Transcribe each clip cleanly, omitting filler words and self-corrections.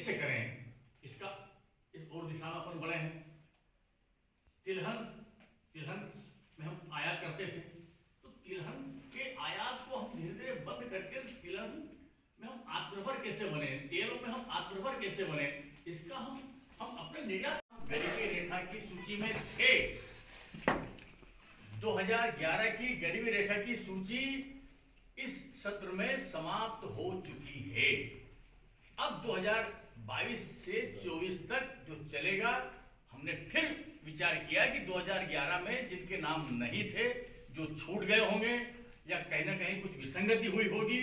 कैसे करें, इसका इस और दिशा में अपन बढ़े हैं। तिलहन में हम आयात करते थे, तो तिलहन के आयात को हम धीरे धीरे बंद करके तिलहन में हम आत्मनिर्भर कैसे बने, तेलों में हम आत्मनिर्भर कैसे बने, इसका हम अपने निर्यात गरीबी रेखा की सूची में थे। 2011 की गरीबी रेखा की सूची इस सत्र में समाप्त हो चुकी है। अब 2022 से 24 तक जो चलेगा, हमने फिर विचार किया कि 2011 में जिनके नाम नहीं थे, जो छूट गए होंगे या कहीं ना कहीं कुछ विसंगति हुई होगी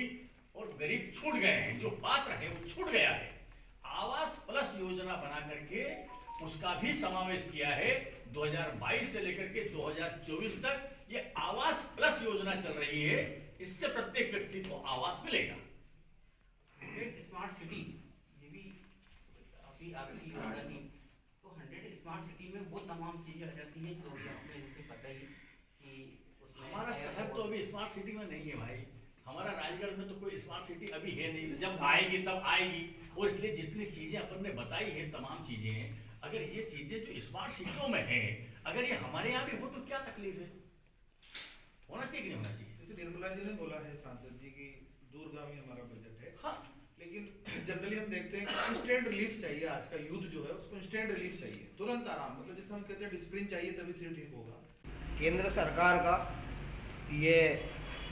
और गरीब छूट गए हैं, जो पात्र है वो छूट गया है, आवास प्लस योजना बना करके उसका भी समावेश किया है। 2022 से लेकर के 2024 तक ये आवास प्लस योजना चल रही है। इससे प्रत्येक व्यक्ति को आवास मिलेगा। स्मार्ट सिटी ये भी अभी आपकी योजना थी, तो 100 स्मार्ट सिटी में वो तमाम चीजें आ जाती हैं जो अभी आपने जैसे बताई कि उसमें हमारा शहर तो अभी स्मार्ट सिटी में नहीं है भाई। हमारा राजगढ़ में तो कोई स्मार्ट सिटी अभी है नहीं, जब आएगी तब आएगी। और इसलिए जितनी चीजें अपन ने बताई है, तमाम चीजें हैं, अगर ये चीजें जो स्मार्ट सिटियों में हैं, अगर ये हमारे यहाँ भी हो तो क्या तकलीफ है? होना चाहिए कि नहीं होना चाहिए? जैसे निर्मला जी ने बोला है सांसद जी की दूरगामी हमारा बजट है, हाँ, लेकिन जनरली हम देखते हैं कि इंस्टेंट रिलीफ चाहिए। आज का युद्ध जो है उसको इंस्टेंट रिलीफ चाहिए, तुरंत आराम। मतलब जैसे हम कहते हैं डिस्प्रिन चाहिए तभी सिर ठीक होगा। केंद्र सरकार का ये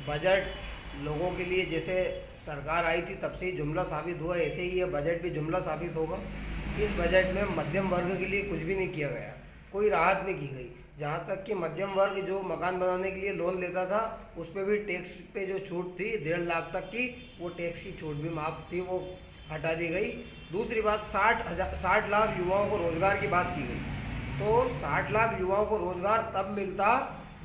बजट लोगों के लिए जैसे सरकार आई थी तब से ही जुमला साबित हुआ, ऐसे ही ये बजट भी जुमला साबित होगा। इस बजट में मध्यम वर्ग के लिए कुछ भी नहीं किया गया, कोई राहत नहीं की गई। जहाँ तक कि मध्यम वर्ग जो मकान बनाने के लिए लोन लेता था, उस पर भी टैक्स पे जो छूट थी 1.5 लाख तक की, वो टैक्स की छूट भी माफ़ थी, वो हटा दी गई। दूसरी बात, 60 लाख युवाओं को रोज़गार की बात की गई। तो 60 लाख युवाओं को रोज़गार तब मिलता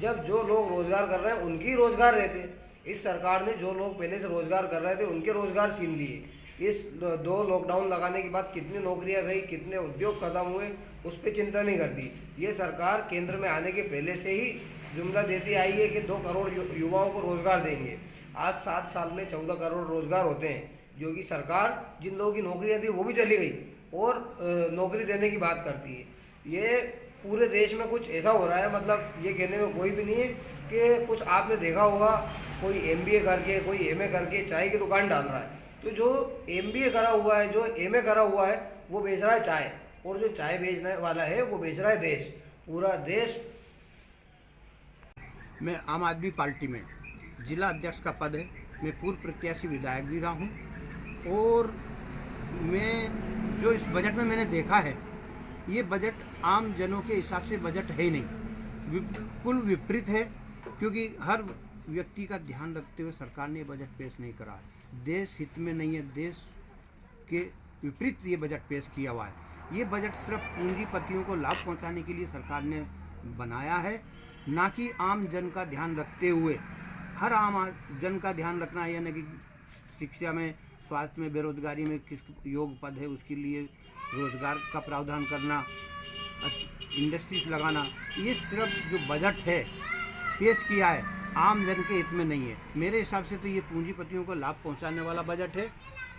जब जो लोग रोज़गार कर रहे हैं उनकी रोज़गार रहते। इस सरकार ने जो लोग पहले से रोज़गार कर रहे थे उनके रोज़गार छीन लिए। इस 2 लॉकडाउन लगाने के बाद कितनी नौकरियां गई, कितने उद्योग खत्म हुए, उस पर चिंता नहीं करती। ये सरकार केंद्र में आने के पहले से ही जुमला देती आई है कि 2 करोड़ युवाओं को रोज़गार देंगे। आज 7 साल में 14 करोड़ रोज़गार होते हैं, जो कि सरकार जिन लोगों की नौकरियां थी वो भी चली गई और नौकरी देने की बात करती है। ये पूरे देश में कुछ ऐसा हो रहा है, मतलब ये कहने में कोई भी नहीं है कि कुछ आपने देखा होगा कोई MBA करके, कोई MA करके चाय की दुकान डाल रहा है, तो जो MBA करा हुआ है, जो MA करा हुआ है, वो बेच रहा है चाय, और जो चाय बेचने वाला है वो बेच रहा है देश, पूरा देश। मैं आम आदमी पार्टी में जिला अध्यक्ष का पद है। मैं पूर्व प्रत्याशी विधायक भी रहा हूँ। और मैं जो इस बजट में मैंने देखा है, ये बजट आम जनों के हिसाब से बजट है ही नहीं, बिल्कुल विपरीत है। क्योंकि हर व्यक्ति का ध्यान रखते हुए सरकार ने बजट पेश नहीं करा है। देश हित में नहीं है, देश के विपरीत ये बजट पेश किया हुआ है। ये बजट सिर्फ पूंजीपतियों को लाभ पहुंचाने के लिए सरकार ने बनाया है, ना कि आम जन का ध्यान रखते हुए। हर आम जन का ध्यान रखना, यानी कि शिक्षा में, स्वास्थ्य में, बेरोजगारी में किस योग्य पद है उसके लिए रोजगार का प्रावधान करना, इंडस्ट्रीज लगाना, ये सिर्फ जो बजट है पेश किया है आम जन के हित में नहीं है। मेरे हिसाब से तो ये पूंजीपतियों को लाभ पहुंचाने वाला बजट है,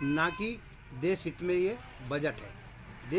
ना कि देश हित में ये बजट है।